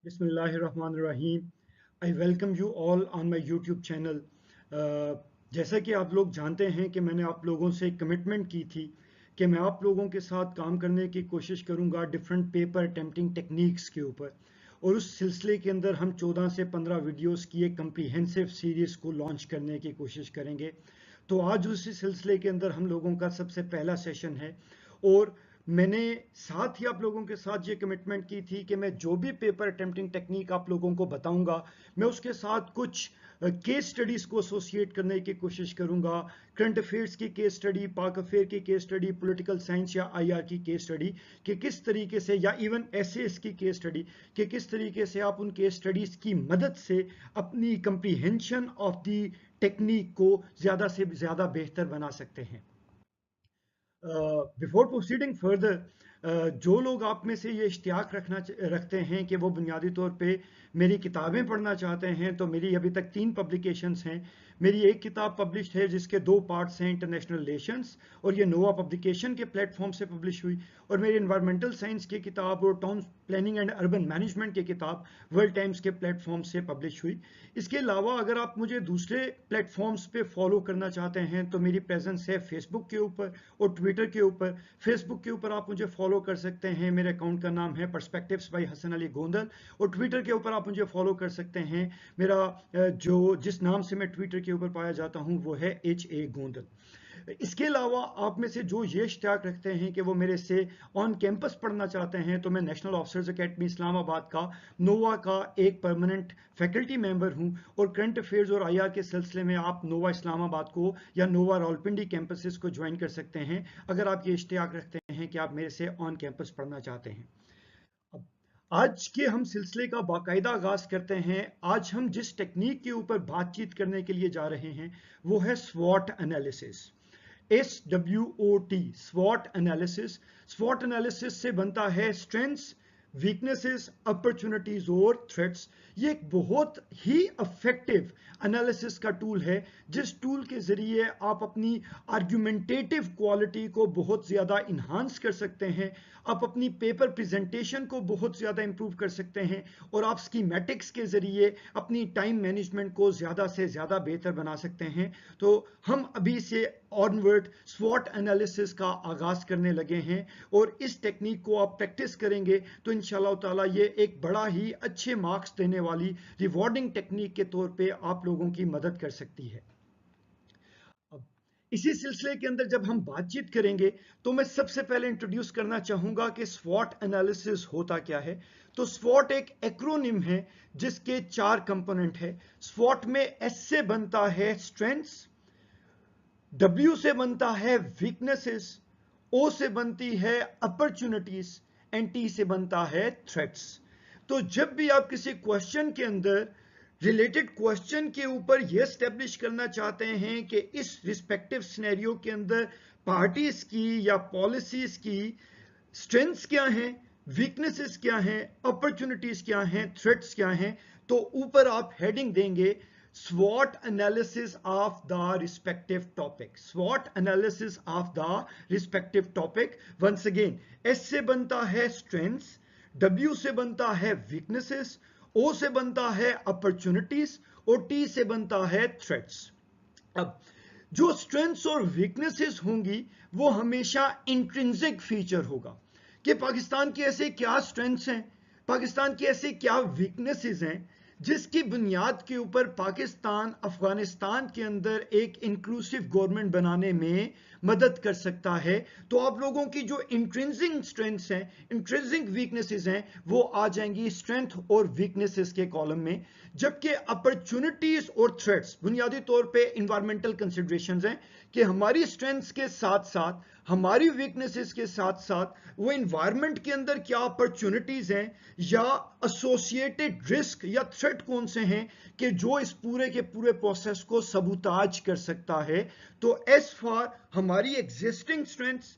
बिस्मिल्लाहिर्रहमानिर्रहीम। I welcome you all on my YouTube channel. जैसा कि आप लोग जानते हैं कि मैंने आप लोगों से कमिटमेंट की थी कि मैं आप लोगों के साथ काम करने की कोशिश करूंगा डिफरेंट पेपर अटेम्प्टिंग टेक्निक्स के ऊपर, और उस सिलसिले के अंदर हम 14 से 15 वीडियोस की एक कम्प्रीहेंसिव सीरीज़ को लॉन्च करने की कोशिश करेंगे। तो आज उसी सिलसिले के अंदर हम लोगों का सबसे पहला सेशन है, और मैंने साथ ही आप लोगों के साथ ये कमिटमेंट की थी कि मैं जो भी पेपर अटेम्प्टिंग टेक्निक आप लोगों को बताऊंगा, मैं उसके साथ कुछ केस स्टडीज़ को एसोसिएट करने की कोशिश करूंगा। करंट अफेयर्स की केस स्टडी, पाक अफेयर की केस स्टडी, पॉलिटिकल साइंस या आईआर की केस स्टडी कि किस तरीके से, या इवन एसएस की केस स्टडी कि किस तरीके से आप उन केस स्टडीज़ की मदद से अपनी कंप्रीहेंशन ऑफ द टेक्निक को ज़्यादा से ज़्यादा बेहतर बना सकते हैं। बिफोर प्रोसीडिंग फर्दर, जो लोग आप में से ये इश्तियाक रखते हैं कि वो बुनियादी तौर पे मेरी किताबें पढ़ना चाहते हैं, तो मेरी अभी तक 3 पब्लिकेशंस हैं। मेरी एक किताब पब्लिश है जिसके 2 पार्ट्स हैं, इंटरनेशनल रिलेशंस, और ये नोवा पब्लिकेशन के प्लेटफॉर्म से पब्लिश हुई। और मेरी इन्वायरमेंटल साइंस की किताब और town planning and urban management की किताब वर्ल्ड टाइम्स के प्लेटफॉर्म से पब्लिश हुई। इसके अलावा अगर आप मुझे दूसरे प्लेटफॉर्म्स पे फॉलो करना चाहते हैं तो मेरी प्रेजेंस है फेसबुक के ऊपर और ट्विटर के ऊपर। फेसबुक के ऊपर आप मुझे फॉलो कर सकते हैं, मेरे अकाउंट का नाम है पर्सपेक्टिव्स बाय हसन अली गोंदल। और ट्विटर के ऊपर आप मुझे फॉलो कर सकते हैं, मेरा जो जिस नाम से मैं ट्विटर के ऊपर पाया जाता हूं वो है HA गोंदल। इसके अलावा आप में से जो ये इश्तियाक रखते हैं कि वो मेरे से ऑन कैंपस पढ़ना चाहते हैं, तो मैं नेशनल ऑफिसर्स एकेडमी इस्लामाबाद का नोवा का एक परमानेंट फैकल्टी मेंबर हूं। और करंट अफेयर्स और आईआर के सिलसिले में आप नोवा इस्लामाबाद को या नोवा रावलपिंडी कैंपसेस को ज्वाइन कर सकते हैं, अगर आप ये इश्तियाक रखते हैं कि आप मेरे से ऑन कैंपस पढ़ना चाहते हैं। अब आज के हम सिलसिले का बाकायदा आगाज करते हैं। आज हम जिस टेक्निक के ऊपर बातचीत करने के लिए जा रहे हैं वो है स्वॉट एनालिसिस। SWOT, स्वॉट एनालिसिस। स्वॉट एनालिसिस से बनता है स्ट्रेंथ्स, वीकनेसेस, अपॉर्चुनिटीज और थ्रेट्स। ये एक बहुत ही इफेक्टिव एनालिसिस का टूल है, जिस टूल के जरिए आप अपनी आर्गुमेंटेटिव क्वालिटी को बहुत ज़्यादा इन्हांस कर सकते हैं, आप अपनी पेपर प्रेजेंटेशन को बहुत ज़्यादा इंप्रूव कर सकते हैं, और आप स्कीमेटिक्स के जरिए अपनी टाइम मैनेजमेंट को ज़्यादा से ज़्यादा बेहतर बना सकते हैं। तो हम अभी से ऑनवर्ड स्वॉट एनालिसिस का आगाज करने लगे हैं, और इस टेक्निक को आप प्रैक्टिस करेंगे तो इंशाल्लाह ताला ये एक बड़ा ही अच्छे मार्क्स देने वाली रिवॉर्डिंग टेक्निक के तौर पे आप लोगों की मदद कर सकती है। अब इसी सिलसिले के अंदर जब हम बातचीत करेंगे तो मैं सबसे पहले इंट्रोड्यूस करना चाहूंगा कि स्वॉट एनालिसिस होता क्या है। तो स्वॉट एक एक्रोनिम है जिसके 4 कंपोनेंट है। स्वॉट में S से बनता है स्ट्रेंथ्स, W से बनता है वीकनेसेस, O से बनती है अपॉर्चुनिटीज, एंड T से बनता है थ्रेट्स। तो जब भी आप किसी क्वेश्चन के अंदर रिलेटेड क्वेश्चन के ऊपर यह स्टेब्लिश करना चाहते हैं कि इस रिस्पेक्टिव सिनेरियो के अंदर पार्टीज की या पॉलिसीज की स्ट्रेंथ्स क्या हैं, वीकनेसेस क्या हैं, अपॉर्चुनिटीज क्या हैं, थ्रेट्स क्या हैं, तो ऊपर आप हेडिंग देंगे SWOT analysis of the respective topic. SWOT analysis of the respective topic. Once again, S से बनता है strengths, W से बनता है weaknesses, O से बनता है opportunities, और T से बनता है threats. अब जो स्ट्रेंथ्स और वीकनेसेस होंगी वो हमेशा इंट्रिंसिक फीचर होगा कि पाकिस्तान की ऐसे क्या स्ट्रेंथ्स हैं, पाकिस्तान की ऐसे क्या वीकनेसेस हैं जिसकी बुनियाद के ऊपर पाकिस्तान अफगानिस्तान के अंदर एक इंक्लूसिव गवर्नमेंट बनाने में मदद कर सकता है। तो आप लोगों की जो इंट्रिंसिक स्ट्रेंथ्स हैं, इंट्रिंसिक वीकनेसेस हैं, वो आ जाएंगी स्ट्रेंथ और वीकनेसेस के कॉलम में। जबकि अपॉर्चुनिटीज और थ्रेट्स बुनियादी तौर पे इन्वायरमेंटल कंसिडरेशंस हैं कि हमारी स्ट्रेंथ्स के साथ साथ, हमारी वीकनेसेस के साथ साथ वो इन्वायरमेंट के अंदर क्या अपॉर्चुनिटीज हैं या एसोसिएटेड रिस्क या थ्रेट कौन से हैं कि जो इस पूरे के पूरे प्रोसेस को सबूताज कर सकता है। तो एस फॉर हमारी एग्जिस्टिंग स्ट्रेंथ्स,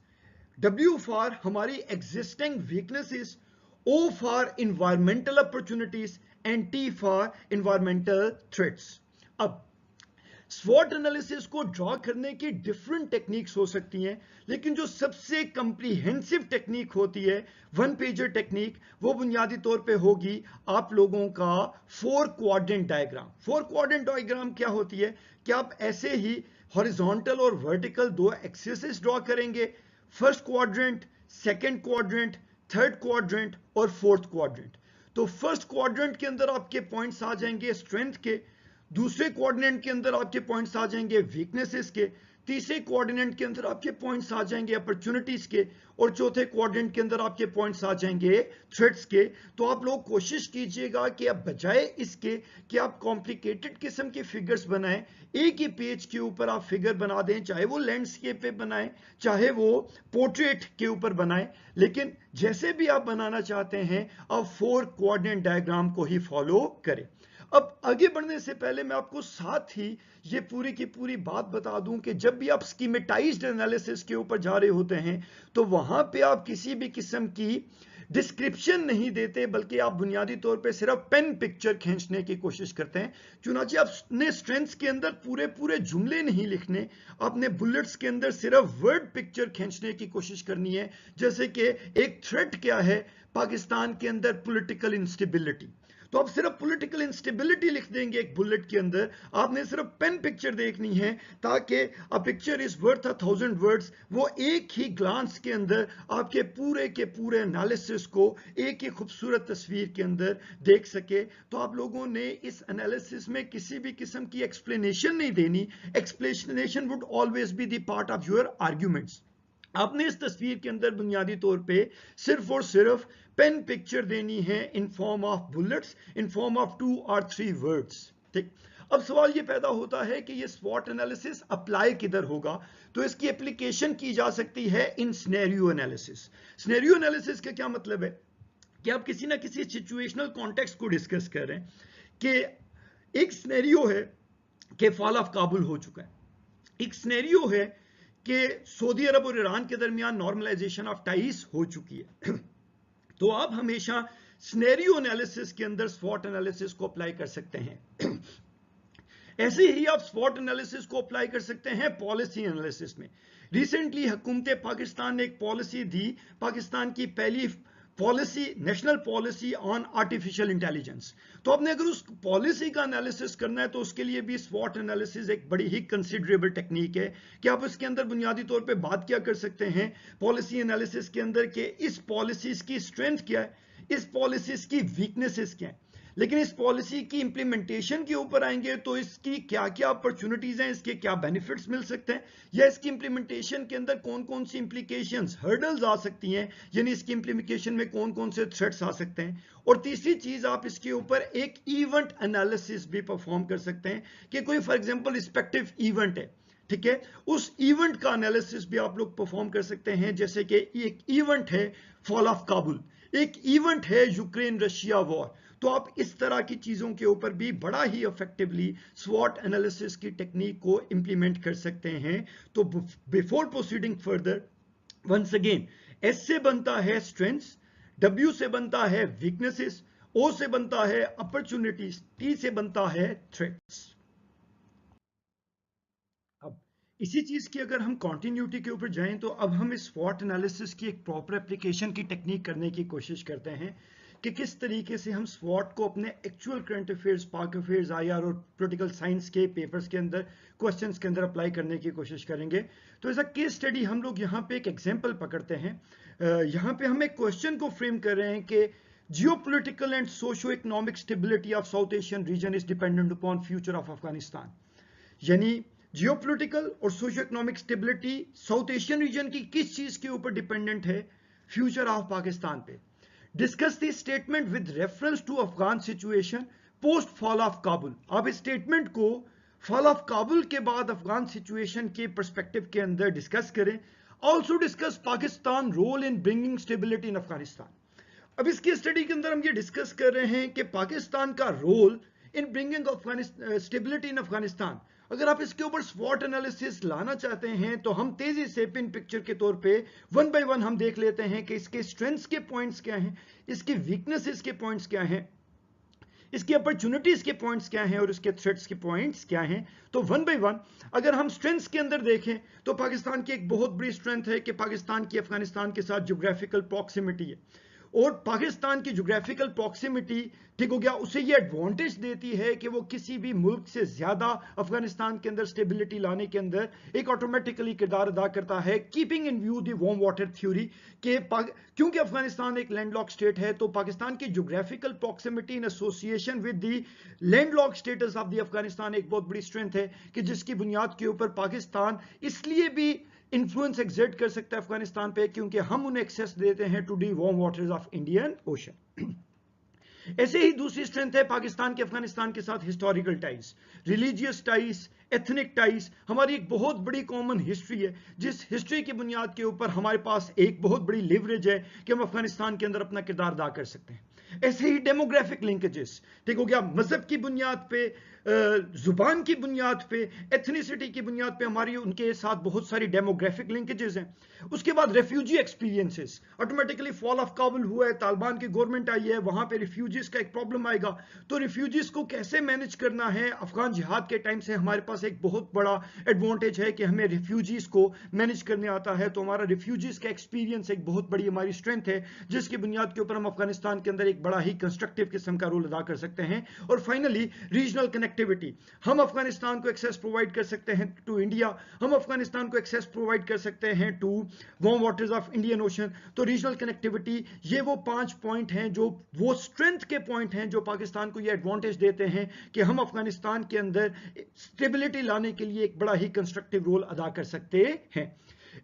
W फॉर हमारी existing weaknesses, O for environmental opportunities, and T for environmental threats. अब स्वॉट एनालिसिस को ड्रॉ करने की डिफरेंट टेक्निक्स हो सकती हैं, लेकिन जो सबसे कंप्रीहेंसिव टेक्निक होती है, वन पेजर टेक्निक, वो बुनियादी तौर पे होगी आप लोगों का 4 क्वाड्रेंट डायग्राम। 4 क्वाड्रेंट डायग्राम क्या होती है कि आप ऐसे ही हॉरिजॉन्टल और वर्टिकल दो एक्सिस ड्रॉ करेंगे, first quadrant, second quadrant, third quadrant और फोर्थ क्वाड्रेंट। तो फर्स्ट क्वाड्रेंट के अंदर आपके पॉइंट्स आ जाएंगे स्ट्रेंथ के, दूसरे कोऑर्डिनेट के अंदर आपके पॉइंट्स आ जाएंगे वीकनेसेस के, तीसरे कोऑर्डिनेट के अंदर आपके पॉइंट्स आ जाएंगे अपॉर्चुनिटीज के, और चौथे क्वाड्रेंट के अंदर आपके पॉइंट्स आ जाएंगे थ्रेट्स के। तो आप लोग कोशिश कीजिएगा कि आप बजाय इसके कि आप कॉम्प्लिकेटेड किस्म के फिगर्स बनाएं, एक ही पेज के ऊपर आप फिगर बना दें, चाहे वो लैंडस्केप पे बनाएं, चाहे वो पोर्ट्रेट के ऊपर बनाएं, लेकिन जैसे भी आप बनाना चाहते हैं आप 4 क्वाड्रेंट डायग्राम को ही फॉलो करें। अब आगे बढ़ने से पहले मैं आपको साथ ही ये पूरी की पूरी बात बता दूं कि जब भी आप स्कीमेटाइज्ड एनालिसिस के ऊपर जा रहे होते हैं तो वहां पे आप किसी भी किस्म की डिस्क्रिप्शन नहीं देते, बल्कि आप बुनियादी तौर पे सिर्फ पेन पिक्चर खींचने की कोशिश करते हैं। चुनांचे आपने स्ट्रेंथ्स के अंदर पूरे पूरे जुमले नहीं लिखने, आपने बुलेट्स के अंदर सिर्फ वर्ड पिक्चर खींचने की कोशिश करनी है। जैसे कि एक थ्रेट क्या है पाकिस्तान के अंदर, पॉलिटिकल इंस्टेबिलिटी, तो आप सिर्फ पॉलिटिकल इंस्टेबिलिटी लिख देंगे एक बुलेट के अंदर, आपने सिर्फ पेन पिक्चर देखनी है ताकि a picture is worth 1000 words, वो एक ही ग्लांस के अंदर आपके पूरे के पूरे एनालिसिस को एक ही खूबसूरत तस्वीर के अंदर देख सके। तो आप लोगों ने इस एनालिसिस में किसी भी किस्म की एक्सप्लेनेशन नहीं देनी, explanation would always be the part of your arguments. आपने इस तस्वीर के अंदर बुनियादी तौर पे सिर्फ और सिर्फ पेन पिक्चर देनी है in form of bullets, in form of 2 और 3 वर्ड्स। ठीक, अब सवाल ये पैदा होता है कि ये स्वॉट एनालिसिस अप्लाई किधर होगा? तो इसकी एप्लीकेशन की जा सकती है इन सिनेरियो एनालिसिस। सिनेरियो एनालिसिस का क्या मतलब है कि आप किसी ना किसी सिचुएशनल कॉन्टेक्स्ट को डिस्कस कर रहे हैं कि एक सिनेरियो है कि फॉल ऑफ काबुल हो चुका है, एक सिनेरियो है कि सऊदी अरब और ईरान के दरमियान नॉर्मलाइजेशन ऑफ टाइज हो चुकी है। तो आप हमेशा सिनेरियो एनालिसिस के अंदर स्वॉट एनालिसिस को अप्लाई कर सकते हैं। ऐसे ही आप स्वॉट एनालिसिस को अप्लाई कर सकते हैं पॉलिसी एनालिसिस में। रिसेंटली हुकूमत पाकिस्तान ने एक पॉलिसी दी, पाकिस्तान की पहली policy, national policy on artificial intelligence. तो आपने अगर उस पॉलिसी का एनालिसिस करना है तो उसके लिए भी स्वॉट एनालिसिस एक बड़ी ही कंसिडरेबल टेक्निक है कि आप इसके अंदर बुनियादी तौर पे बात क्या कर सकते हैं पॉलिसी एनालिसिस के अंदर कि इस पॉलिसीज की स्ट्रेंथ क्या है, इस पॉलिसीज की वीकनेसेस क्या है, लेकिन इस पॉलिसी की इंप्लीमेंटेशन के ऊपर आएंगे तो इसकी क्या क्या अपॉर्चुनिटीज हैं, इसके क्या बेनिफिट्स मिल सकते हैं, या इसकी इंप्लीमेंटेशन के अंदर कौन कौन सी इंप्लीकेशंस, हर्डल्स आ सकती हैं, यानी इसकी इंप्लीमेंटेशन में कौन कौन से थ्रेट्स आ सकते हैं। और तीसरी चीज, आप इसके ऊपर एक इवेंट एनालिसिस भी परफॉर्म कर सकते हैं कि कोई फॉर एग्जांपल रिस्पेक्टिव इवेंट है, ठीक है, उस इवेंट का एनालिसिस भी आप लोग परफॉर्म कर सकते हैं। जैसे कि एक इवेंट है फॉल ऑफ काबुल, एक इवेंट है यूक्रेन रशिया वॉर, तो आप इस तरह की चीजों के ऊपर भी बड़ा ही इफेक्टिवली स्वॉट एनालिसिस की टेक्निक को इंप्लीमेंट कर सकते हैं। तो before proceeding further, once again, S से बनता है स्ट्रेंथ्स, डब्ल्यू से बनता है वीकनेसेस, ओ से बनता है अपॉर्चुनिटीज, टी से बनता है थ्रेट्स। अब इसी चीज की अगर हम कॉन्टिन्यूटी के ऊपर जाएं तो अब हम इस स्वॉट एनालिसिस की एक प्रॉपर एप्लीकेशन की टेक्निक करने की कोशिश करते हैं कि किस तरीके से हम स्वॉट को अपने एक्चुअल करंट अफेयर्स, पाक अफेयर्स, आईआर और पॉलिटिकल साइंस के पेपर्स के अंदर, क्वेश्चंस के अंदर अप्लाई करने की कोशिश करेंगे। तो एज अ केस स्टडी हम लोग यहाँ पे एक एग्जांपल पकड़ते हैं। यहाँ पे हम एक क्वेश्चन को फ्रेम कर रहे हैं कि geopolitical and socio economic stability of south Asian region is dependent upon future of Afghanistan. यानी जियोपॉलिटिकल और socio economic stability south Asian region की किस चीज के ऊपर डिपेंडेंट है? फ्यूचर ऑफ पाकिस्तान पे। Discuss this statement with reference to Afghan situation post fall of Kabul. आप इस स्टेटमेंट को फॉल ऑफ काबुल के बाद अफगान सिचुएशन के पर्सपेक्टिव के अंदर डिस्कस करें। Also discuss Pakistan role in bringing stability in Afghanistan. अब इसकी स्टडी के अंदर हम ये डिस्कस कर रहे हैं कि पाकिस्तान का role in bringing stability in Afghanistan. अगर आप इसके ऊपर स्वॉट एनालिसिस लाना चाहते हैं तो हम तेजी से पिन पिक्चर के तौर पे वन बाय वन हम देख लेते हैं कि इसके स्ट्रेंथ्स के पॉइंट्स क्या हैं, इसकी वीकनेसेस के पॉइंट्स क्या हैं, اس کی اپرچونٹیز کے پوائنٹس کیا ہیں اور اس کے تھریٹس کے پوائنٹس کیا ہیں. تو ون بائی ون اگر ہم سٹرینتھس کے اندر دیکھیں تو پاکستان کی ایک بہت بڑی سٹرینتھ ہے کہ پاکستان کی افغانستان کے ساتھ جغرافیکل پراکسیمٹی ہے، اور پاکستان کی جغرافیکل پراکسیمٹی ٹھیک ہو گیا اسے یہ ایڈوانٹیج دیتی ہے کہ وہ کسی بھی ملک سے زیادہ افغانستان کے اندر سٹیبلٹی لانے کے اندر ایک آٹومیٹکلی کردار ادا کرتا ہے. Keeping in view the warm water theory کہ کیونکہ افغانستان ایک لینڈ لاک اسٹیٹ ہے تو پاکستان کی geographical proximity in association with the land lock states of the Afghanistan ایک بہت بڑی اسٹرینتھ ہے کہ جس کی بنیاد کے اوپر پاکستان اس لیے بھی انفلوئنس ایگزرٹ کر سکتا ہے افغانستان پہ کیونکہ ہم انہیں ایکسیس دیتے ہیں to the warm waters of Indian ocean. ایسے ہی دوسری سٹرینتھ ہے پاکستان کے افغانستان کے ساتھ historical ties, religious ties, ethnic ties. ہماری ایک بہت بڑی کامن ہسٹری ہے جس ہسٹری کی بنیاد کے اوپر ہمارے پاس ایک بہت بڑی لیوریج ہے کہ ہم افغانستان کے اندر اپنا کردار ادا کر سکتے ہیں. ایسے ہی ڈیموگرافک لنکیجز ٹھیک ہو گیا، مذہب کی بنیاد پہ، زبان کی بنیاد پہ، ایتھنیسٹی کی بنیاد پہ ہماری ان کے ساتھ بہت ساری ڈیموگرافک لنکیجز ہیں. اس کے بعد refugee experiences, automatically fall of Kabul ہوا ہے، طالبان کی گورنمنٹ آئی ہے، وہاں پہ ریفیوجیز کا ایک پرابلم آئے گا تو ریفیوجیز کو کیسے مینج کرنا ہے. افغان جہاد کے ٹائم سے ہمارے پاس ایک بہت بڑا ایڈوانٹیج ہے کہ ہمیں ریفیوجیز کو مینج کرنے آتا ہے، تو ہمارا ریفیوجیز کا ایکسپیرینس ایک بہت بڑی ہماری اسٹرینتھ ہے جس کی بنیاد کے اوپر ہم افغانستان کے اندر ایک بڑا ہی کنسٹرکٹیو قسم کا رول ادا کر سکتے ہیں. اور فائنلی ریجنل کنیکٹیوٹی، ہم افغانستان کو ایکسیس پرووائڈ کر سکتے ہیں ٹو انڈیا، ہم افغانستان کو ایکسیس پرووائڈ کر سکتے ہیں to warm waters of Indian ocean. تو ریجنل کنیکٹیوٹی یہ وہ 5 پوائنٹ ہیں جو وہ اسٹرینتھ کے پوائنٹ ہیں جو پاکستان کو یہ ایڈوانٹیج دیتے ہیں کہ ہم افغانستان کے اندر اسٹیبلٹی لانے کے لیے ایک بڑا ہی کنسٹرکٹیو رول ادا کر سکتے ہیں.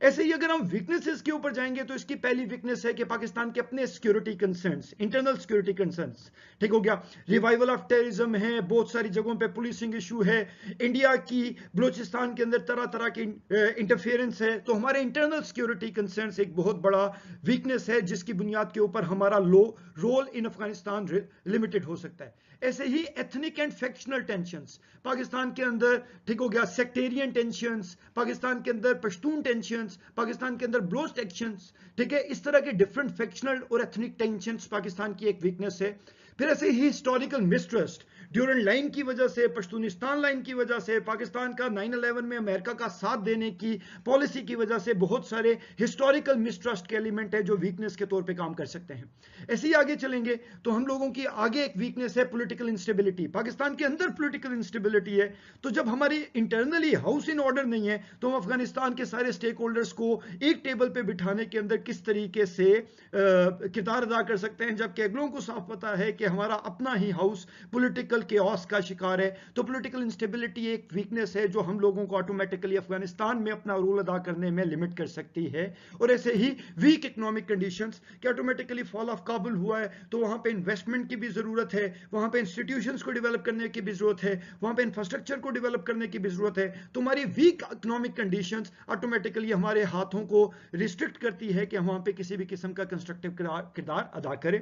ایسے ہی اگر ہم ویکنیسز کے اوپر جائیں گے تو اس کی پہلی ویکنیس ہے کہ پاکستان کے اپنے security concerns, internal security concerns ٹھیک ہو گیا، ریوائول آف ٹیررزم ہے، بہت ساری جگہوں پہ پولیسنگ ایشو ہے، انڈیا کی بلوچستان کے اندر طرح طرح کی انٹرفیئرنس ہے. تو ہمارے انٹرنل سیکیورٹی کنسرنز ایک بہت بڑا ویکنیس ہے جس کی بنیاد کے اوپر ہمارا رول ان افغانستان لمیٹڈ ہو سکتا ہے. ایسے ہی ethnic and factional tensions Pakistan کے اندر ٹھیک ہو گیا، سیکٹیرین ٹینشنز پاکستان کے اندر، پشتون ٹینشنز پاکستان کے اندر، بلوچ ٹینشنز ٹھیک ہے، اس طرح کے ڈفرنٹ فیکشنل اور ایتھنک ٹینشنز پاکستان کی ایک ویکنیس ہے. پھر ایسے ہی ہسٹوریکل مسٹرسٹ ڈیورنٹ لائن کی وجہ سے، پشتونستان لائن کی وجہ سے، پاکستان کا 9/11 میں امریکہ کا ساتھ دینے کی پالیسی کی وجہ سے بہت سارے ہسٹوریکل مسٹرسٹ کے ایلیمنٹ ہے جو ویکنیس کے طور پہ کام کر سکتے ہیں. ایسے ہی آگے چلیں گے تو ہم لوگوں کی آگے ایک ویکنیس ہے پولیٹیکل انسٹیبلٹی. پاکستان کے اندر پولیٹیکل انسٹیبلٹی ہے تو جب ہماری انٹرنلی ہاؤس ان آرڈر نہیں ہے تو ہم افغانستان کے سارے سٹیک ہولڈرز کو ایک ٹیبل پہ بٹھانے کے اندر کس طریقے سے کردار ادا کر سکتے ہیں، جبکہ اگلوں کو صاف پتا ہے کہ ہمارا اپنا ہی ہاؤس پولیٹیکل کیوس کا شکار ہے. تو پولیٹیکل انسٹیبلٹی ایک ویکنیس ہے جو ہم لوگوں کو آٹومیٹکلی افغانستان میں اپنا رول ادا کرنے میں لمٹ کر سکتی ہے. اور ایسے ہی ویک اکنامک کنڈیشنز کہ آٹومیٹکلی فال آف کابل ہوا ہے تو وہاں پہ انویسٹمنٹ کی بھی ضرورت ہے، وہاں پہ انسٹیٹیوشنز کو ڈیولپ کرنے کی بھی ضرورت ہے، وہاں پہ انفراسٹرکچر کو ڈیولپ کرنے کی بھی ضرورت ہے. تو ہماری ویک اکنامک کنڈیشنز آٹومیٹکلی ہمارے ہاتھوں کو ریسٹرکٹ کرتی ہے کہ ہم وہاں پہ کسی بھی قسم کا کنسٹرکٹیو کردار ادا کریں.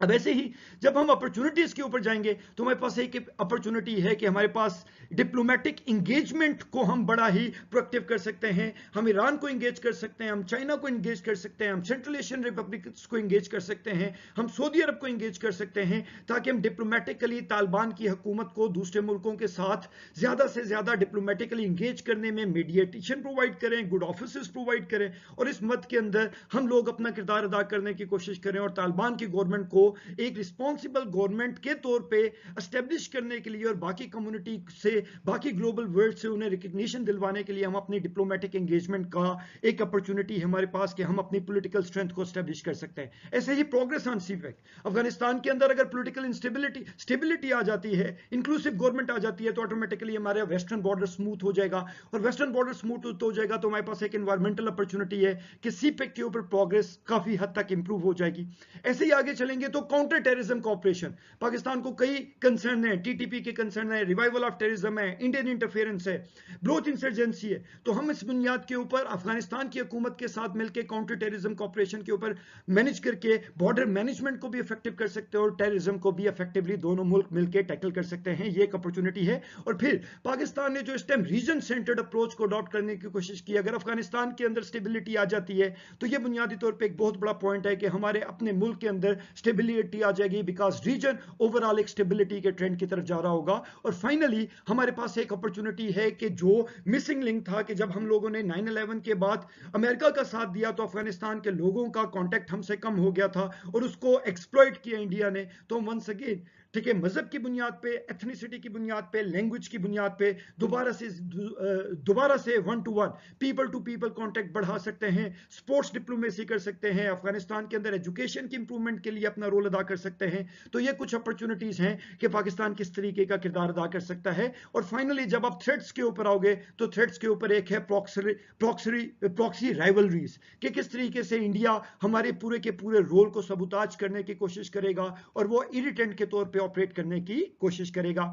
اب ایسے ہی جب ہم اپرچونٹیز کے اوپر جائیں گے تو ہمارے پاس ایک اپرچونٹی ہے کہ ہمارے پاس ڈپلومیٹک انگیجمنٹ کو ہم بڑا ہی پرویکٹیو کر سکتے ہیں. ہم ایران کو انگیج کر سکتے ہیں، ہم چائنا کو انگیج کر سکتے ہیں، ہم سینٹرل ایشین ریپبلکس کو انگیج کر سکتے ہیں، ہم سعودی عرب کو انگیج کر سکتے ہیں تاکہ ہم ڈپلومیٹکلی طالبان کی حکومت کو دوسرے ملکوں کے ساتھ زیادہ سے زیادہ ڈپلومیٹکلی انگیج کرنے میں میڈیٹیشن پرووائڈ کریں، گڈ آفیسز پرووائڈ کریں، اور اس مد کے اندر ہم لوگ اپنا کردار ادا کرنے کی کوشش کریں اور طالبان کی گورنمنٹ کو ایک رسپانسبل گورنمنٹ کے طور پہ اسٹیبلش کرنے کے لیے اور باقی کمیونٹی سے، باقی گلوبل ورلڈ سے انہیں ریکگنیشن دلوانے کے لیے ہم اپنی ڈپلومیٹک انگیجمنٹ کا ایک اپرچونٹی ہے ہمارے پاس کہ ہم اپنی پولیٹیکل اسٹرینتھ کو اسٹیبلش کر سکتے ہیں. ایسے ہی پروگریس آن سی پیک، افغانستان کے اندر اگر پولیٹیکل اسٹیبلٹی آ جاتی ہے، انکلوسیو گورنمنٹ آ جاتی ہے تو آٹومیٹکلی ہمارا ویسٹرن بارڈر سموتھ ہو جائے گا، اور ویسٹرن بارڈر سموتھ ہو جائے گا تو ہمارے پاس ایک انوائرمنٹل اپرچونٹی ہے کہ سی پیک کے اوپر پروگریس کافی حد تک امپروو ہو جائے گی. ایسے ہی آگے چلیں گے تو کاؤنٹر ٹیررزم کوآپریشن، پاکستان کو کئی کنسرن ہیں، ٹی ٹی پی کے کنسرن ہیں، ریوائول آف ٹیررزم ہے، انڈین انٹرفیئرنس ہے، بلوچ انسرجنسی ہے. تو ہم اس بنیاد کے اوپر افغانستان کی حکومت کے ساتھ مل کے کاؤنٹر ٹیررزم کوآپریشن کے اوپر مینج کر کے بارڈر مینجمنٹ کو بھی افیکٹو کر سکتے ہیں اور ٹیررزم کو بھی افیکٹولی دونوں ملک مل کے ٹیکل کر سکتے ہیں. یہ ایک اپرچونٹی ہے. اور پھر پاکستان نے جو اس ٹائم ریجن سینٹرڈ اپروچ کو اڈاپٹ کرنے کی کوشش کی، اگر افغانستان کے اندر اسٹیبلٹی آ جاتی ہے تو یہ بنیادی طور پہ ایک بہت بڑا پوائنٹ ہے کہ ہمارے اپنے ملک کے اندر اسٹیبلٹی स्टेबिलिटी आ जाएगी, बिकॉज रीजन ओवरऑल एक स्टेबिलिटी के ट्रेंड की तरफ जा रहा होगा। और फाइनली हमारे पास एक अपॉर्चुनिटी है कि जो मिसिंग लिंक था, कि जब हम लोगों ने 9/11 के बाद अमेरिका का साथ दिया तो अफगानिस्तान के लोगों का कांटेक्ट हमसे कम हो गया था और उसको एक्सप्लॉइट किया इंडिया ने। तो वंस अगेन, ठीक है, मजहब की बुनियाद पे, एथनिसिटी की बुनियाद पे, लैंग्वेज की बुनियाद पे दोबारा से 1 to 1 people to people contact बढ़ा सकते हैं, स्पोर्ट्स डिप्लोमेसी कर सकते हैं, अफगानिस्तान के अंदर एजुकेशन की इंप्रूवमेंट के लिए अपना रोल अदा कर सकते हैं। तो ये कुछ अपॉर्चुनिटीज हैं कि पाकिस्तान किस तरीके का किरदार अदा कर सकता है। और फाइनली जब आप थ्रेड्स के ऊपर आओगे तो थ्रेड्स के ऊपर एक है प्रॉक्सी राइवलरीज, कि किस तरीके से इंडिया हमारे पूरे के पूरे रोल को सबूताज करने की कोशिश करेगा और वो इरिटेंट के तौर पे ऑपरेट करने की कोशिश करेगा।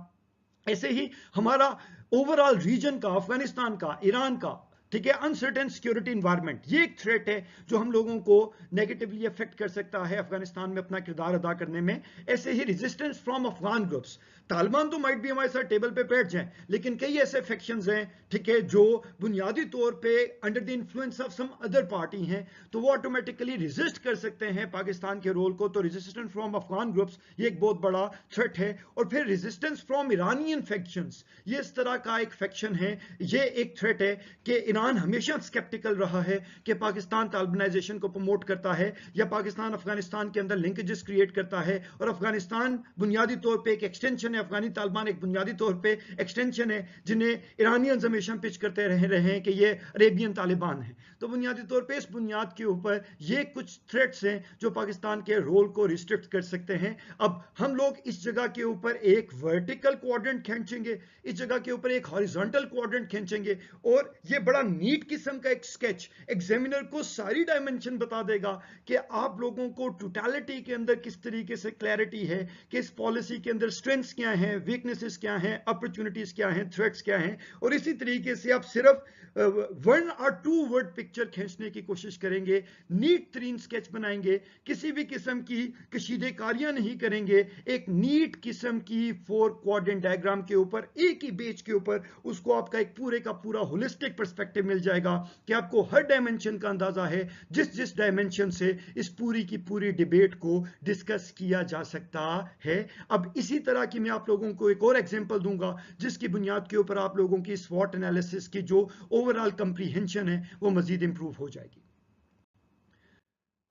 ऐसे ही हमारा ओवरऑल रीजन का, अफगानिस्तान का, ईरान का, ठीक है, अनसर्टेन सिक्योरिटी इन्वायरमेंट, ये एक थ्रेट है जो हम लोगों को नेगेटिवली अफेक्ट कर सकता है अफगानिस्तान में अपना किरदार अदा करने में। ऐसे ही resistance from Afghan groups, Taliban तो माइट भी हमारे साथ टेबल पे बैठ जाएं, लेकिन कई ऐसे फैक्शंस हैं, ठीक है, जो बुनियादी तौर पे under the influence of some other party हैं, तो वो ऑटोमेटिकली रेजिस्ट कर सकते हैं पाकिस्तान के रोल को। तो रेजिस्टेंस फ्रॉम अफगान ग्रुप्स ये एक बहुत बड़ा थ्रेट है। और फिर रेजिस्टेंस फ्रॉम ईरानियन फैक्शंस, ये इस तरह का एक फैक्शन है, ये एक थ्रेट है कि ईरान हमेशा स्केप्टिकल रहा है कि पाकिस्तान तालिबानाइजेशन को प्रमोट करता है या पाकिस्तान अफगानिस्तान के अंदर लिंकेजेस क्रिएट करता है। और अफगानिस्तान बुनियादी तौर पे एक एक्सटेंशन है, अफगानी तालिबान एक बुनियादी तौर पे एक्सटेंशन है, जिन्हें ईरानियंस हमेशा पिच करते रहे हैं कि ये अरेबियन तालिबान है। तो बुनियादी तौर पे इस बुनियाद के ऊपर ये कुछ थ्रेट्स हैं जो पाकिस्तान के रोल को रिस्ट्रिक्ट कर सकते हैं। अब हम लोग इस जगह के ऊपर एक वर्टिकल क्वाड्रेंट खींचेंगे, इस जगह के ऊपर एक हॉरिजॉन्टल क्वाड्रेंट खींचेंगे, और ये बड़ा नीट किस्म का एक स्केच एग्जामिनर को सारी डायमेंशन बता देगा कि आप लोगों को टोटलिटी के अंदर किस तरीके से क्लैरिटी है कि इस पॉलिसी के अंदर स्ट्रेंथ्स क्या हैं, वीकनेसेस क्या हैं, अपॉर्चुनिटीज क्या हैं, थ्रेट्स क्या हैं। और इसी तरीके से आप सिर्फ 1 और 2 वर्ड पिक्चर खींचने की कोशिश करेंगे, नीट तरीन स्केच बनाएंगे, किसी भी किस्म की कशीदेकारियां नहीं करेंगे, एक नीट किस्म की 4 क्वाड्रेंट डायग्राम के ऊपर, एक ही पेज के ऊपर उसको आपका एक पूरे का पूरा होलिस्टिक पर्सपेक्टिव मिल जाएगा कि आपको हर डायमेंशन का अंदाजा है, जिस जिस डायमेंशन से इस पूरी की पूरी डिबेट को डिस्कस किया जा सकता है। अब इसी तरह की मैं आप लोगों को एक और एग्जांपल दूंगा जिसकी बुनियाद के ऊपर आप लोगों की स्वॉट एनालिसिस की जो ओवरऑल कंप्रीहेंशन है वो मजीद इंप्रूव हो जाएगी।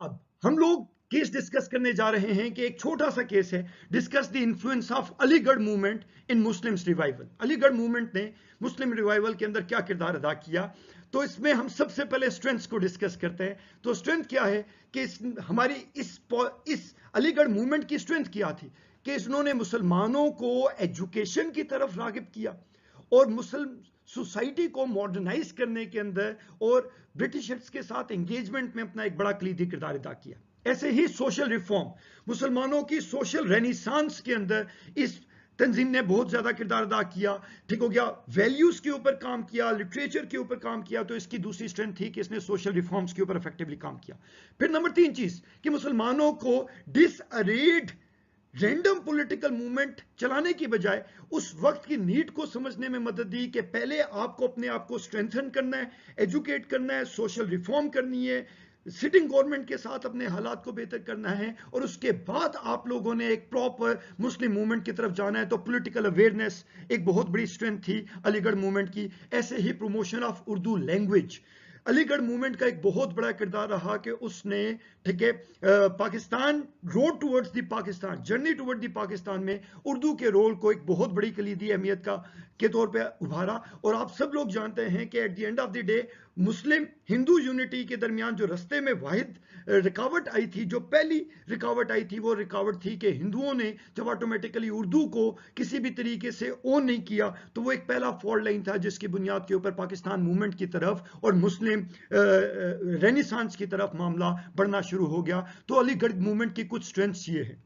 अब हम लोग केस डिस्कस करने जा रहे हैं कि एक छोटा सा केस है, discuss the influence of Aligarh movement in Muslim revival. Aligarh movement ने मुस्लिम रिवाइवल के अंदर क्या किरदार अदा किया। तो इसमें हम सबसे पहले स्ट्रेंथ्स को डिस्कस करते हैं। तो स्ट्रेंथ क्या है कि हमारी इस अलीगढ़ मूवमेंट की स्ट्रेंथ क्या थी कि इन्होंने मुसलमानों को एजुकेशन की तरफ रागिब किया और मुस्लिम सोसाइटी को मॉडर्नाइज करने के अंदर और ब्रिटिशर्स के साथ एंगेजमेंट में अपना एक बड़ा कलीदी किरदार अदा किया। ऐसे ही सोशल रिफॉर्म, मुसलमानों की सोशल रेनिसांस के अंदर इस तंजीम ने बहुत ज्यादा किरदार अदा किया। ठीक हो गया, वैल्यूज के ऊपर काम किया, लिटरेचर के ऊपर काम किया। तो इसकी दूसरी स्ट्रेंथ थी कि इसने सोशल रिफॉर्म्स के ऊपर इफेक्टिवली काम किया। फिर नंबर 3 चीज कि मुसलमानों को डिसअरेड रैंडम पॉलिटिकल मूवमेंट चलाने की बजाय उस वक्त की नीड को समझने में मदद दी कि पहले आपको अपने आप को स्ट्रेंथन करना है, एजुकेट करना है, सोशल रिफॉर्म करनी है, सिटिंग गवर्नमेंट के साथ अपने हालात को बेहतर करना है, और उसके बाद आप लोगों ने एक प्रॉपर मुस्लिम मूवमेंट की तरफ जाना है। तो पॉलिटिकल अवेयरनेस एक बहुत बड़ी स्ट्रेंथ थी अलीगढ़ मूवमेंट की। ऐसे ही promotion of Urdu language, Aligarh movement का एक बहुत बड़ा किरदार रहा कि उसने, ठीक है, Pakistan road towards the Pakistan, journey toward the Pakistan में उर्दू के रोल को एक बहुत बड़ी कलीदी अहमियत के तौर पे उभारा। और आप सब लोग जानते हैं कि at the end of the day Muslim Hindu unity के दरमियान जो रास्ते में वाहिद रुकावट आई थी, जो पहली रुकावट आई थी, वो रुकावट थी कि हिंदुओं ने जब ऑटोमेटिकली उर्दू को किसी भी तरीके से ओन नहीं किया, तो वो एक पहला फॉल्ट लाइन था जिसकी बुनियाद के ऊपर पाकिस्तान मूवमेंट की तरफ और मुस्लिम रेनेसांस की तरफ मामला बढ़ना शुरू हो गया। तो अलीगढ़ मूवमेंट की कुछ स्ट्रेंथ्स ये है।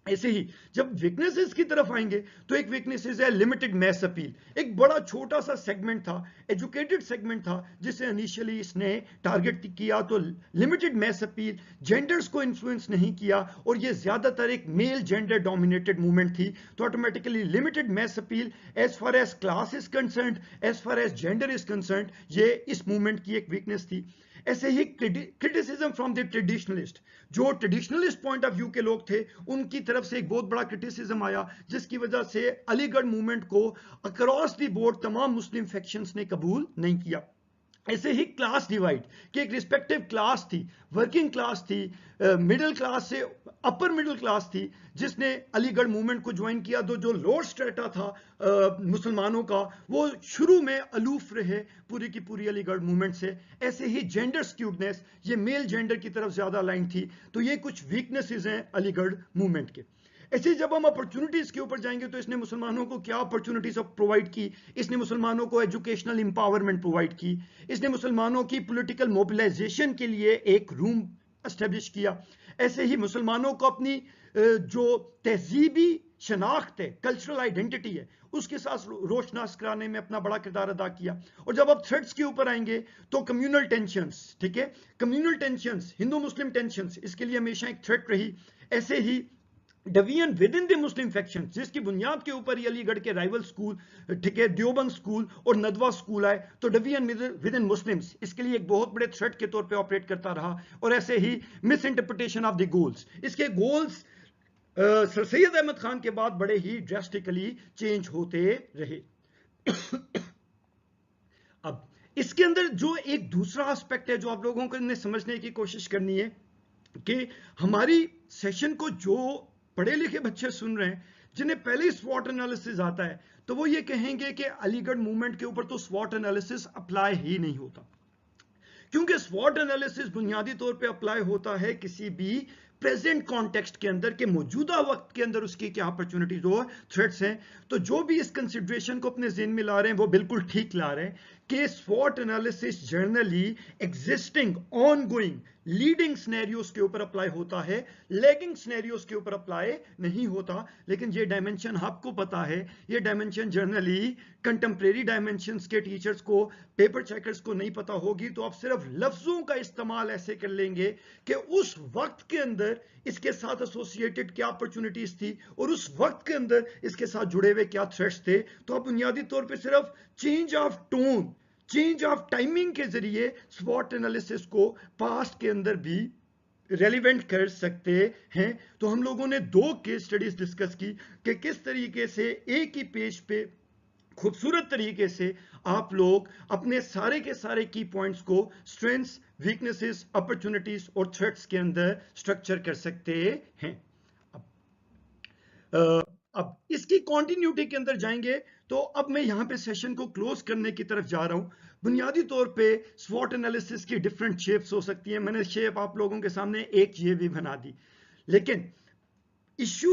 ऐसे ही जब वीकनेसेस की तरफ आएंगे तो एक वीकनेसेस है लिमिटेड मैस अपील। एक बड़ा छोटा सा सेगमेंट था, एजुकेटेड सेगमेंट था, जिसे इनिशियली इसने टारगेट किया। तो लिमिटेड मैस अपील, जेंडर्स को इन्फ्लुएंस नहीं किया, और ये ज्यादातर एक मेल जेंडर डोमिनेटेड मूवमेंट थी। तो automatically limited mass appeal as far as class is concerned, as far as gender is concerned, ये इस मूवमेंट की एक वीकनेस थी। ऐसे ही क्रिटिसिज्म फ्रॉम द ट्रेडिशनलिस्ट, जो ट्रेडिशनलिस्ट पॉइंट ऑफ व्यू के लोग थे उनकी तरफ से एक बहुत बड़ा क्रिटिसिज्म आया, जिसकी वजह से अलीगढ़ मूवमेंट को अक्रॉस द बोर्ड तमाम मुस्लिम फैक्शंस ने कबूल नहीं किया। ऐसे ही क्लास डिवाइड कि एक रिस्पेक्टिव क्लास थी, वर्किंग क्लास थी, मिडिल क्लास से अपर मिडिल क्लास थी, जिसने अलीगढ़ मूवमेंट को ज्वाइन किया। तो जो लोअर स्ट्रेटा था मुसलमानों का, वो शुरू में अलूफ रहे पूरी की पूरी अलीगढ़ मूवमेंट से। ऐसे ही जेंडर स्क्यूडनेस, ये मेल जेंडर की तरफ ज्यादा लाइन थी। तो ये कुछ वीकनेसेस हैं अलीगढ़ मूवमेंट के। ऐसे जब हम अपॉर्चुनिटीज के ऊपर जाएंगे तो इसने मुसलमानों को क्या अपॉर्चुनिटीज प्रोवाइड की? इसने मुसलमानों को एजुकेशनल इंपावरमेंट प्रोवाइड की, इसने मुसलमानों की पॉलिटिकल मोबिलाइजेशन के लिए एक रूम एस्टेब्लिश किया। ऐसे ही मुसलमानों को अपनी जो तहजीबी शनाख्त है, कल्चरल आइडेंटिटी है, उसके साथ रोशनास कराने में अपना बड़ा किरदार अदा किया। और जब आप थ्रेड्स के ऊपर आएंगे तो कम्युनल टेंशंस, ठीक है, communal tensions, Hindu Muslim tensions, इसके लिए हमेशा एक थ्रेट रही। ऐसे ही division within the Muslim faction, जिसकी बुनियाद के ऊपर ही अलीगढ़ के राइवल स्कूल, ठीक है, देवबंद स्कूल और नदवा स्कूल आए। तो डिवीजन विद इन मुस्लिम्स इसके लिए एक बहुत बड़े थ्रेट के तौर पे ऑपरेट करता रहा। और ऐसे ही misinterpretation of the goals, इसके गोल्स सर सैयद अहमद खान के बाद बड़े ही ड्रास्टिकली चेंज होते रहे। अब इसके अंदर जो एक दूसरा एस्पेक्ट है जो आप लोगों को ने समझने की कोशिश करनी है कि हमारी सेशन को जो पढ़े लिखे बच्चे सुन रहे हैं, जिन्हें पहले स्वॉट एनालिसिस आता है, तो वो ये कहेंगे कि अलीगढ़ मूवमेंट के ऊपर तो स्वॉट एनालिसिस अप्लाई ही नहीं होता, क्योंकि स्वॉट एनालिसिस बुनियादी तौर पे अप्लाई होता है किसी भी प्रेजेंट कॉन्टेक्स्ट के अंदर के मौजूदा वक्त के अंदर उसकी क्या अपॉर्चुनिटीज और थ्रेट्स हैं। तो जो भी इस कंसिडरेशन को अपने ज़हन में ला रहे हैं वो बिल्कुल ठीक ला रहे हैं कि स्वॉट analysis generally existing ongoing leading scenarios के ऊपर अप्लाई होता है, लैगिंग सिनेरियोस के ऊपर अप्लाई नहीं होता। लेकिन ये डायमेंशन आपको पता है, ये डायमेंशन जनरली कंटेम्प्रेरी डायमेंशंस के टीचर्स को, पेपर चेकर्स को नहीं पता होगी। तो आप सिर्फ लफ्जों का इस्तेमाल ऐसे कर लेंगे कि उस वक्त के अंदर इसके साथ एसोसिएटेड क्या अपॉर्चुनिटीज थी और उस वक्त के अंदर इसके साथ जुड़े हुए क्या थ्रेट्स थे। तो आप बुनियादी तौर पे सिर्फ change of tone, change of timing के जरिए स्वॉट एनालिसिस को पास्ट के अंदर भी रेलिवेंट कर सकते हैं। तो हम लोगों ने 2 केस स्टडीज डिस्कस की कि किस तरीके से एक ही पेज पे खूबसूरत तरीके से आप लोग अपने सारे के सारे की पॉइंट्स को स्ट्रेंथ्स, वीकनेसेस, अपॉर्चुनिटीज और थ्रेट्स के अंदर स्ट्रक्चर कर सकते हैं। अब इसकी कंटिन्यूटी के अंदर जाएंगे तो अब मैं यहां पे सेशन को क्लोज करने की तरफ जा रहा हूं। बुनियादी तौर पे स्वॉट एनालिसिस की डिफरेंट शेप्स हो सकती हैं। मैंने शेप आप लोगों के सामने एक ये भी बना दी, लेकिन इशू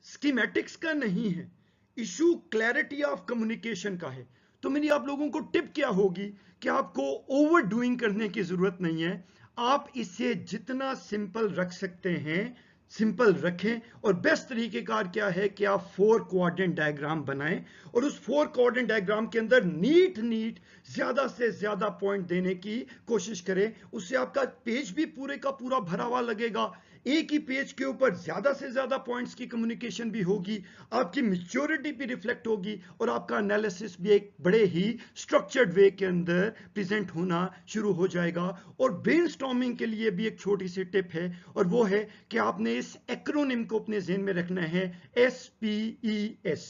स्कीमेटिक्स का नहीं है, इशू क्लैरिटी ऑफ कम्युनिकेशन का है। तो मेरी आप लोगों को टिप क्या होगी कि आपको ओवर डूइंग करने की जरूरत नहीं है। आप इसे जितना सिंपल रख सकते हैं सिंपल रखें। और बेस्ट तरीकेकार क्या है कि आप 4 क्वाड्रेंट डायग्राम बनाएं और उस 4 क्वाड्रेंट डायग्राम के अंदर नीट ज्यादा से ज्यादा पॉइंट देने की कोशिश करें। उससे आपका पेज भी पूरे का पूरा भरा हुआ लगेगा, एक ही पेज के ऊपर ज्यादा से ज्यादा पॉइंट्स की कम्युनिकेशन भी होगी, आपकी मैच्योरिटी भी रिफ्लेक्ट होगी और आपका एनालिसिस भी एक बड़े ही स्ट्रक्चर्ड वे के अंदर प्रेजेंट होना शुरू हो जाएगा। और ब्रेनस्टॉर्मिंग के लिए भी एक छोटी सी टिप है, और वो है कि आपने इस एक्रोनिम को अपने ज़हन में रखना है, SPES।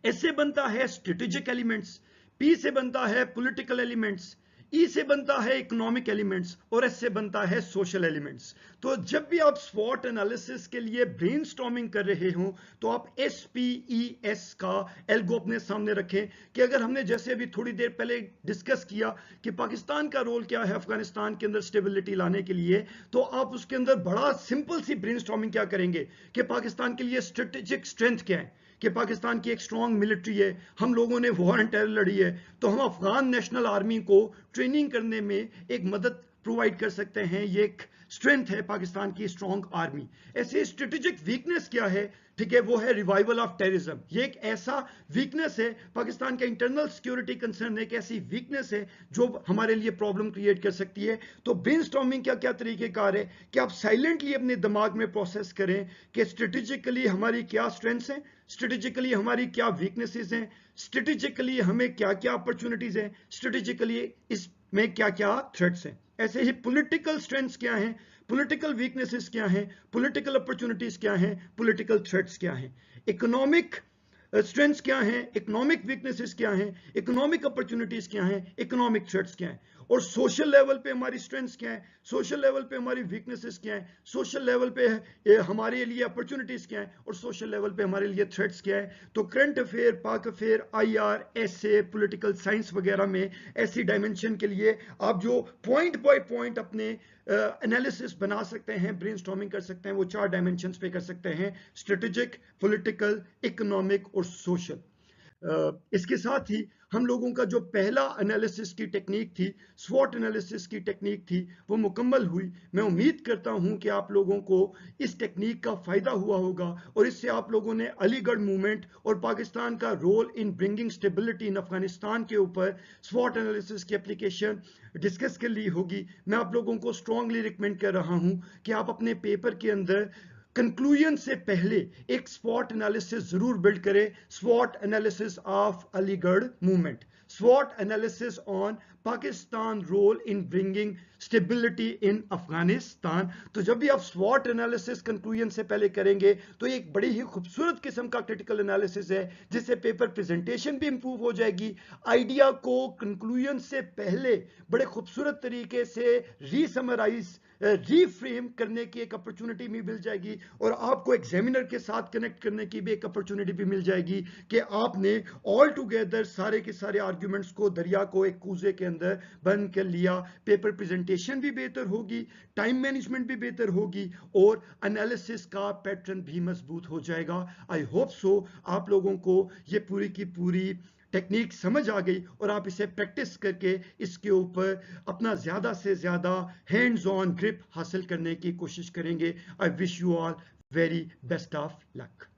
एस से बनता है स्ट्रेटेजिक एलिमेंट्स, P से बनता है पॉलिटिकल एलिमेंट्स, E से बनता है इकोनॉमिक एलिमेंट्स और S से बनता है सोशल एलिमेंट्स। तो जब भी आप स्वॉट एनालिसिस के लिए ब्रेनस्टॉर्मिंग कर रहे हो तो आप SPES का एल्गो अपने सामने रखें कि अगर हमने जैसे अभी थोड़ी देर पहले डिस्कस किया कि पाकिस्तान का रोल क्या है अफगानिस्तान के अंदर स्टेबिलिटी लाने के लिए, तो आप उसके अंदर बड़ा सिंपल सी ब्रेनस्टॉर्मिंग क्या करेंगे कि पाकिस्तान के लिए स्ट्रेटेजिक स्ट्रेंथ क्या है, कि पाकिस्तान की एक स्ट्रॉन्ग मिलिट्री है, हम लोगों ने वॉर एंड टेरर लड़ी है, तो हम अफगान नेशनल आर्मी को ट्रेनिंग करने में एक मदद प्रोवाइड कर सकते हैं। ये एक स्ट्रेंथ है पाकिस्तान की स्ट्रॉन्ग आर्मी। ऐसे स्ट्रेटेजिक वीकनेस क्या है, ठीक है, वो है रिवाइवल ऑफ टेररिज्म। ये एक ऐसा वीकनेस है, पाकिस्तान का इंटरनल सिक्योरिटी कंसर्न एक ऐसी वीकनेस है जो हमारे लिए प्रॉब्लम क्रिएट कर सकती है। तो ब्रेनस्टॉर्मिंग क्या क्या तरीकेकार है कि आप साइलेंटली अपने दिमाग में प्रोसेस करें कि स्ट्रेटेजिकली हमारी क्या स्ट्रेंथ्स हैं, स्ट्रेटेजिकली हमारी क्या वीकनेसेस हैं, स्ट्रेटेजिकली हमें क्या क्या अपॉर्चुनिटीज हैं, स्ट्रेटेजिकली इस में क्या क्या थ्रेट्स हैं, ऐसे ही पॉलिटिकल स्ट्रेंथ्स क्या हैं, पॉलिटिकल वीकनेसेस क्या हैं, पॉलिटिकल अपॉर्चुनिटीज क्या हैं, पॉलिटिकल थ्रेट्स क्या हैं, इकोनॉमिक स्ट्रेंथ्स क्या हैं, इकोनॉमिक वीकनेसेस क्या हैं, इकोनॉमिक अपॉर्चुनिटीज क्या हैं, इकोनॉमिक थ्रेट्स क्या हैं, और सोशल लेवल पे हमारी स्ट्रेंथ्स क्या है, सोशल लेवल पे हमारी वीकनेसेस क्या है, सोशल लेवल पे हमारे लिए अपॉर्चुनिटीज क्या है, और सोशल लेवल पे हमारे लिए थ्रेट्स क्या है। तो current affair, Pak affair, IR, SA, political science वगैरह में ऐसी डायमेंशन के लिए आप जो पॉइंट बाय पॉइंट अपने एनालिसिस बना सकते हैं, ब्रेनस्टॉर्मिंग कर सकते हैं, वो 4 डायमेंशंस पे कर सकते हैं, स्ट्रेटेजिक, पॉलिटिकल, इकोनॉमिक और सोशल। इसके साथ ही हम लोगों का जो पहला एनालिसिस की टेक्निक थी, स्वॉट एनालिसिस की टेक्निक थी, वो मुकम्मल हुई। मैं उम्मीद करता हूं कि आप लोगों को इस टेक्निक का फायदा हुआ होगा और इससे आप लोगों ने अलीगढ़ मूवमेंट और पाकिस्तान का role in bringing stability in Afghanistan के ऊपर स्वॉट एनालिसिस की एप्लीकेशन डिस्कस कर ली होगी। मैं आप लोगों को स्ट्रांगली रिकमेंड कर रहा हूं कि आप अपने पेपर के अंदर कंक्लूजन से पहले एक स्वॉट एनालिसिस जरूर बिल्ड करें, स्वॉट analysis of Aligarh movement, स्वॉट analysis on Pakistan role in bringing stability in Afghanistan. तो जब भी आप स्वॉट एनालिसिस कंक्लूजन से पहले करेंगे तो एक बड़ी ही खूबसूरत किस्म का क्रिटिकल एनालिसिस है, जिससे पेपर प्रेजेंटेशन भी इंप्रूव हो जाएगी, आइडिया को कंक्लूजन से पहले बड़े खूबसूरत तरीके से रीसमराइज, रीफ्रेम करने की एक अपॉर्चुनिटी भी मिल जाएगी, और आपको एग्जामिनर के साथ कनेक्ट करने की भी एक अपॉर्चुनिटी भी मिल जाएगी कि आपने ऑल टुगेदर सारे के सारे आर्ग्यूमेंट्स को, दरिया को एक कूजे के अंदर बंद कर लिया। पेपर प्रेजेंटेशन भी बेहतर होगी, टाइम मैनेजमेंट भी बेहतर होगी, और एनालिसिस का पैटर्न भी मजबूत हो जाएगा। आई होप सो आप लोगों को ये पूरी की पूरी टेक्निक समझ आ गई और आप इसे प्रैक्टिस करके इसके ऊपर अपना ज्यादा से ज्यादा हैंड्स ऑन ग्रिप हासिल करने की कोशिश करेंगे। I wish you all very best of luck.